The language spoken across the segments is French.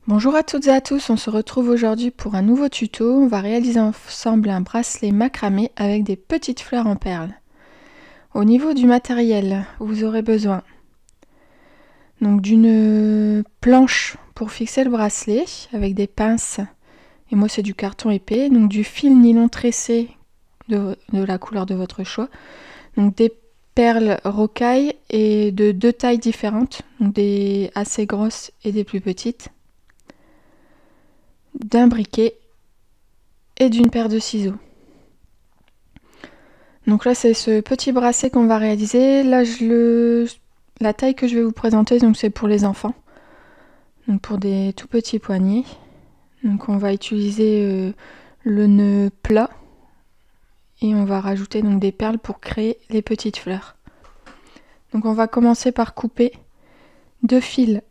Bonjour à toutes et à tous, on se retrouve aujourd'hui pour un nouveau tuto. On va réaliser ensemble un bracelet macramé avec des petites fleurs en perles. Au niveau du matériel, vous aurez besoin donc d'une planche pour fixer le bracelet avec des pinces, et moi c'est du carton épais, donc du fil nylon tressé de la couleur de votre choix, donc des perles rocaille et de deux tailles différentes, donc des assez grosses et des plus petites, d'un briquet et d'une paire de ciseaux. Donc là c'est ce petit bracelet qu'on va réaliser. Là la taille que je vais vous présenter, donc c'est pour les enfants, donc pour des tout petits poignets. Donc on va utiliser le nœud plat et on va rajouter donc des perles pour créer les petites fleurs. Donc on va commencer par couper deux fils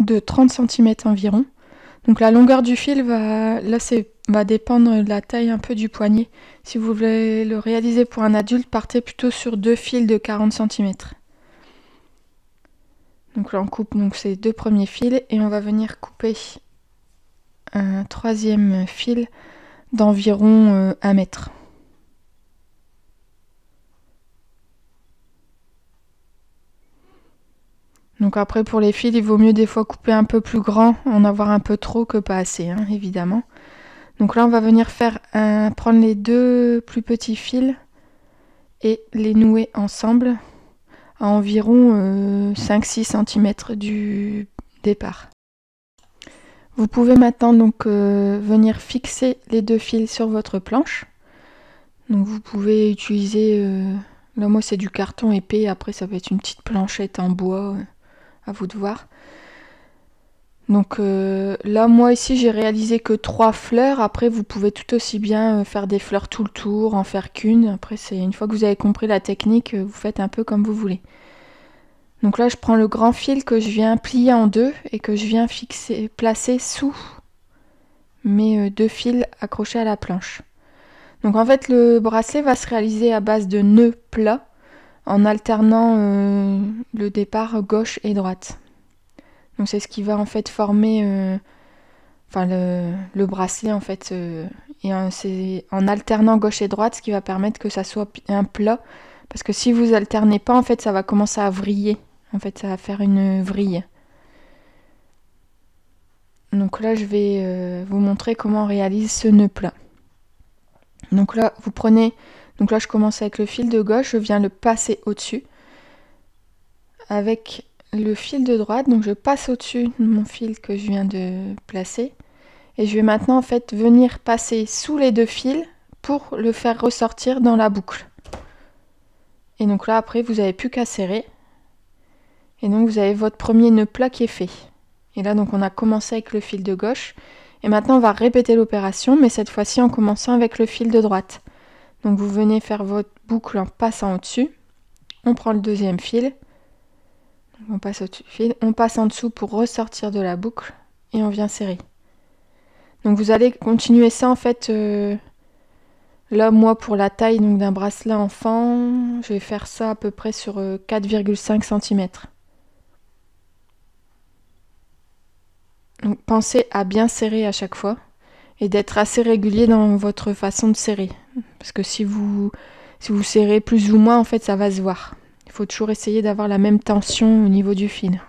de 30 cm environ. Donc la longueur du fil va dépendre de la taille un peu du poignet. Si vous voulez le réaliser pour un adulte, partez plutôt sur deux fils de 40 cm. Donc là on coupe donc ces deux premiers fils et on va venir couper un troisième fil d'environ 1 mètre. Donc après pour les fils, il vaut mieux des fois couper un peu plus grand, en avoir un peu trop que pas assez, hein, évidemment. Donc là on va venir prendre les deux plus petits fils et les nouer ensemble à environ 5-6 cm du départ. Vous pouvez maintenant donc venir fixer les deux fils sur votre planche. Donc vous pouvez utiliser, là moi c'est du carton épais, après ça va être une petite planchette en bois, à vous de voir. Donc là moi ici j'ai réalisé que 3 fleurs, après vous pouvez tout aussi bien faire des fleurs tout le tour, en faire qu'une, après c'est une fois que vous avez compris la technique, vous faites un peu comme vous voulez. Donc là je prends le grand fil que je viens plier en deux et que je viens placer sous mes deux fils accrochés à la planche. Donc en fait le bracelet va se réaliser à base de nœuds plats en alternant le départ gauche et droite. Donc c'est ce qui va en fait former le bracelet en fait, et c'est en alternant gauche et droite ce qui va permettre que ça soit un plat, parce que si vous alternez pas en fait ça va commencer à vriller, en fait ça va faire une vrille. Donc là je vais vous montrer comment on réalise ce nœud plat. Donc là vous prenez, donc là je commence avec le fil de gauche, je viens le passer au-dessus avec le fil de droite, donc je passe au-dessus de mon fil que je viens de placer. Et je vais maintenant en fait venir passer sous les deux fils pour le faire ressortir dans la boucle. Et donc là après vous n'avez plus qu'à serrer. Et donc vous avez votre premier nœud plat qui est fait. Et là donc on a commencé avec le fil de gauche. Et maintenant on va répéter l'opération, mais cette fois-ci en commençant avec le fil de droite. Donc vous venez faire votre boucle en passant au-dessus. On prend le deuxième fil. On passe au-dessus du fil. On passe en dessous pour ressortir de la boucle. Et on vient serrer. Donc vous allez continuer ça en fait. Là moi pour la taille donc d'un bracelet enfant, je vais faire ça à peu près sur 4,5 cm. Donc pensez à bien serrer à chaque fois et d'être assez régulier dans votre façon de serrer. Parce que si vous serrez plus ou moins, en fait ça va se voir. Il faut toujours essayer d'avoir la même tension au niveau du fil.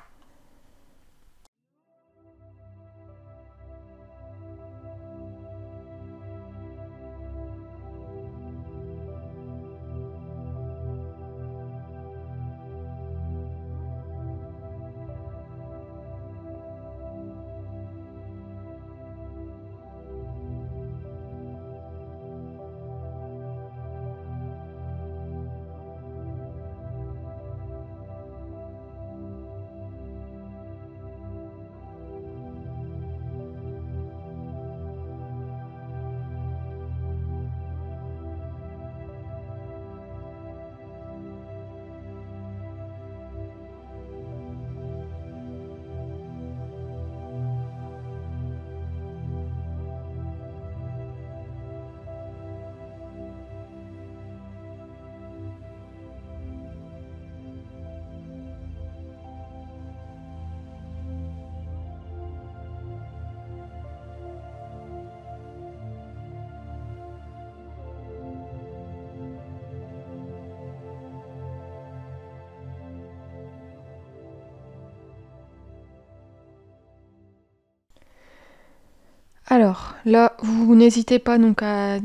Alors là, vous n'hésitez pas donc à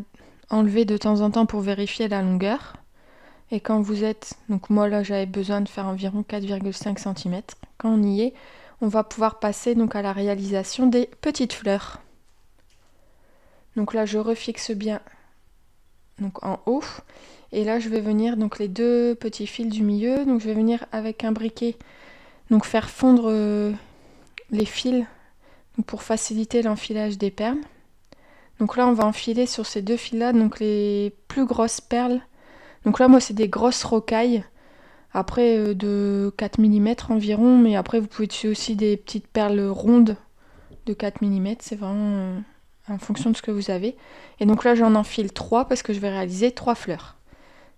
enlever de temps en temps pour vérifier la longueur. Et quand vous êtes, donc moi là j'avais besoin de faire environ 4,5 cm. Quand on y est, on va pouvoir passer donc à la réalisation des petites fleurs. Donc là je refixe bien donc en haut. Et là je vais venir donc les deux petits fils du milieu. Donc je vais venir avec un briquet donc faire fondre les fils donc pour faciliter l'enfilage des perles. Donc là on va enfiler sur ces deux fils là donc les plus grosses perles. Donc là moi c'est des grosses rocailles. Après de 4 mm environ, mais après vous pouvez tuer aussi des petites perles rondes de 4 mm, c'est vraiment en fonction de ce que vous avez. Et donc là j'en enfile 3 parce que je vais réaliser 3 fleurs.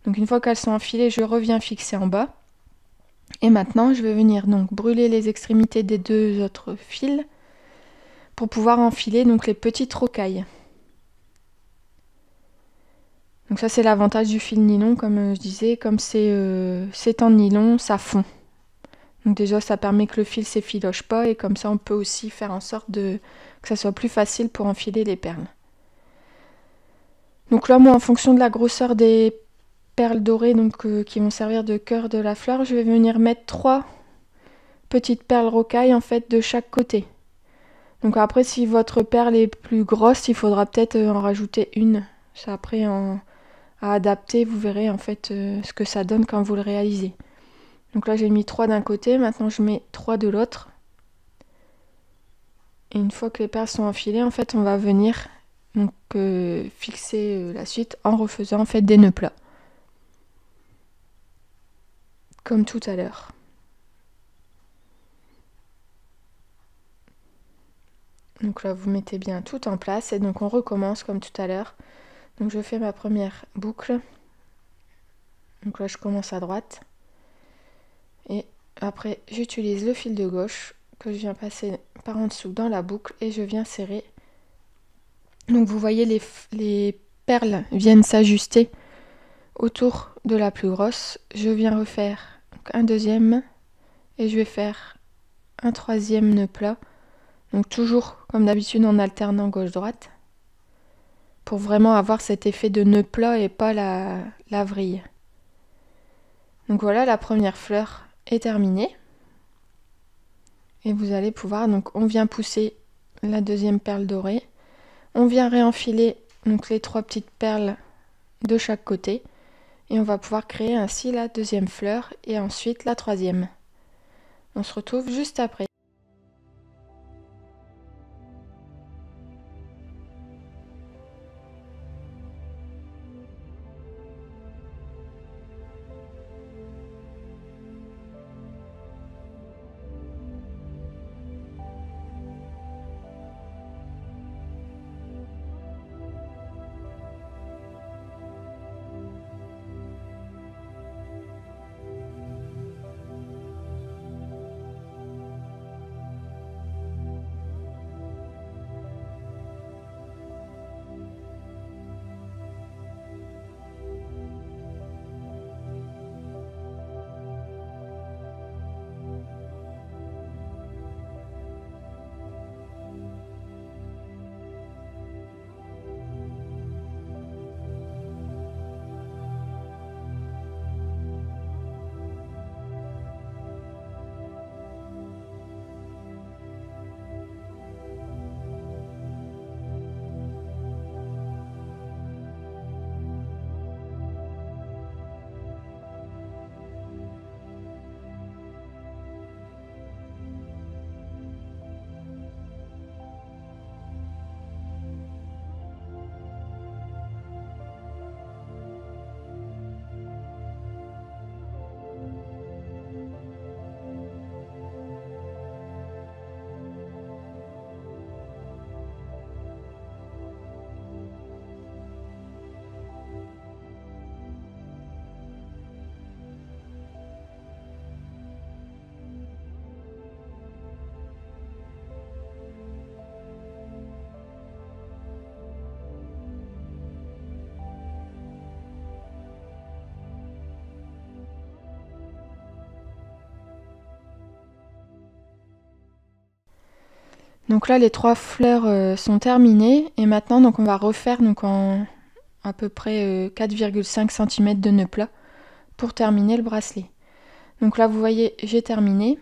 Donc une fois qu'elles sont enfilées, je reviens fixer en bas. Et maintenant je vais venir donc brûler les extrémités des deux autres fils pour pouvoir enfiler donc les petites rocailles. Donc ça c'est l'avantage du fil nylon, comme je disais, comme c'est en nylon, ça fond. Donc déjà ça permet que le fil s'effiloche pas et comme ça on peut aussi faire en sorte que ça soit plus facile pour enfiler les perles. Donc là moi en fonction de la grosseur des perles dorées donc, qui vont servir de cœur de la fleur, je vais venir mettre 3 petites perles rocailles en fait de chaque côté. Donc après si votre perle est plus grosse, il faudra peut-être en rajouter une. Ça après à adapter, vous verrez en fait ce que ça donne quand vous le réalisez. Donc là j'ai mis 3 d'un côté, maintenant je mets 3 de l'autre. Et une fois que les perles sont enfilées, en fait on va venir donc, fixer la suite en refaisant en fait des nœuds plats. Comme tout à l'heure. Donc là vous mettez bien tout en place et donc on recommence comme tout à l'heure. Donc je fais ma première boucle. Donc là je commence à droite. Et après j'utilise le fil de gauche que je viens passer par en dessous dans la boucle et je viens serrer. Donc vous voyez les perles viennent s'ajuster autour de la plus grosse. Je viens refaire un deuxième et je vais faire un troisième nœud plat. Donc toujours comme d'habitude en alternant gauche-droite pour vraiment avoir cet effet de nœud plat et pas la vrille. Donc voilà, la première fleur est terminée. Et vous allez pouvoir, donc on vient pousser la deuxième perle dorée. On vient réenfiler donc les 3 petites perles de chaque côté. Et on va pouvoir créer ainsi la deuxième fleur et ensuite la troisième. On se retrouve juste après. Donc là, les 3 fleurs sont terminées. Et maintenant, donc, on va refaire donc, en à peu près 4,5 cm de nœud plat pour terminer le bracelet. Donc là, vous voyez, j'ai terminé.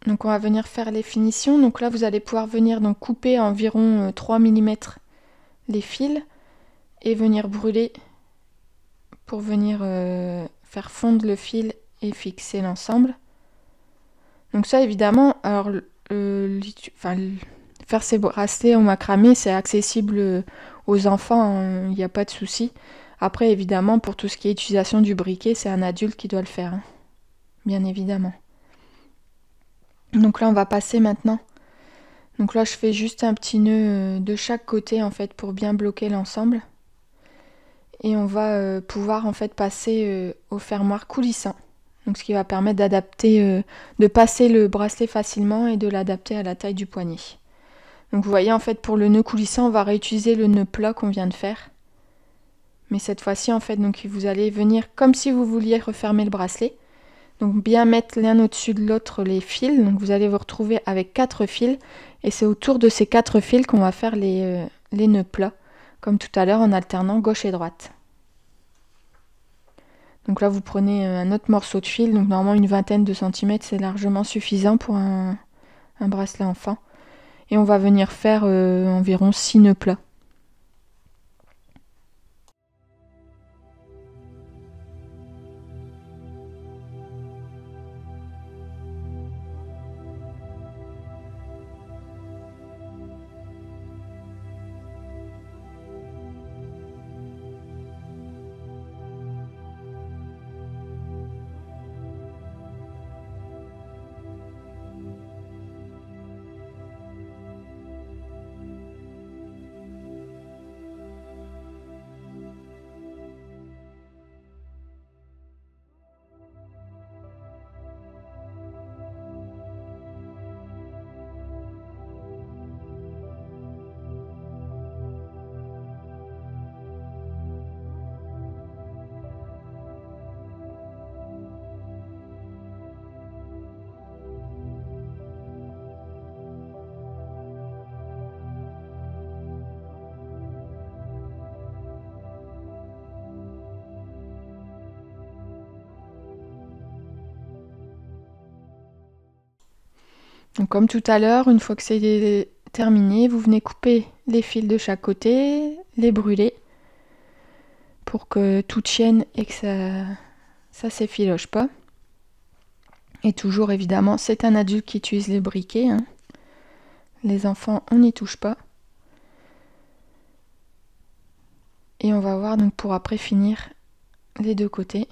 Donc on va venir faire les finitions. Donc là, vous allez pouvoir venir donc, couper environ 3 mm les fils et venir brûler pour venir faire fondre le fil et fixer l'ensemble. Donc ça, évidemment, alors faire ces bracelets en macramé, c'est accessible aux enfants, il n'y a pas de souci. Après, évidemment, pour tout ce qui est utilisation du briquet, c'est un adulte qui doit le faire, hein, bien évidemment. Donc là, on va passer maintenant. Donc là, je fais juste un petit nœud de chaque côté, en fait, pour bien bloquer l'ensemble. Et on va pouvoir, en fait, passer au fermoir coulissant. Donc ce qui va permettre d'adapter, de passer le bracelet facilement et de l'adapter à la taille du poignet. Donc vous voyez, en fait, pour le nœud coulissant, on va réutiliser le nœud plat qu'on vient de faire. Mais cette fois-ci, en fait, donc vous allez venir comme si vous vouliez refermer le bracelet. Donc bien mettre l'un au-dessus de l'autre les fils. Donc vous allez vous retrouver avec 4 fils. Et c'est autour de ces 4 fils qu'on va faire les nœuds plats. Comme tout à l'heure, en alternant gauche et droite. Donc là, vous prenez un autre morceau de fil. Donc normalement, une vingtaine de centimètres, c'est largement suffisant pour un bracelet enfant. Et on va venir faire environ 6 nœuds plats. Donc comme tout à l'heure, une fois que c'est terminé, vous venez couper les fils de chaque côté, les brûler pour que tout tienne et que ça s'effiloche pas. Et toujours évidemment, c'est un adulte qui utilise les briquets, hein. Les enfants, on n'y touche pas. Et on va voir donc pour après finir les deux côtés.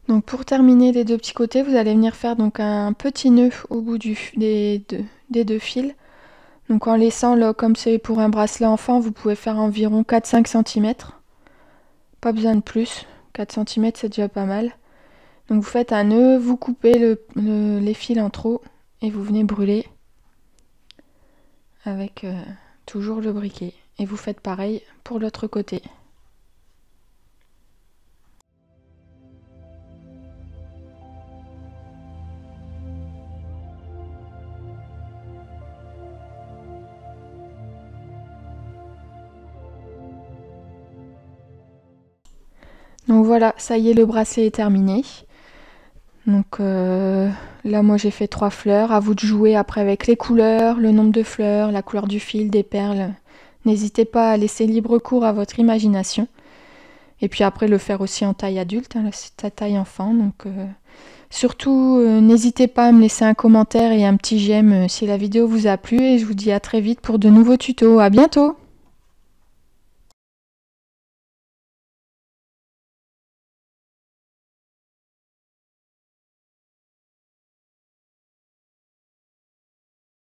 Donc pour terminer les deux petits côtés, vous allez venir faire donc un petit nœud au bout des deux fils. Donc en laissant là, comme c'est pour un bracelet enfant, vous pouvez faire environ 4-5 cm. Pas besoin de plus, 4 cm c'est déjà pas mal. Donc vous faites un nœud, vous coupez les fils en trop et vous venez brûler avec toujours le briquet. Et vous faites pareil pour l'autre côté. Donc voilà, ça y est, le bracelet est terminé. Donc là, moi j'ai fait 3 fleurs. À vous de jouer après avec les couleurs, le nombre de fleurs, la couleur du fil, des perles. N'hésitez pas à laisser libre cours à votre imagination. Et puis après, le faire aussi en taille adulte, hein, là c'est ta taille enfant. Donc surtout, n'hésitez pas à me laisser un commentaire et un petit j'aime si la vidéo vous a plu. Et je vous dis à très vite pour de nouveaux tutos. À bientôt!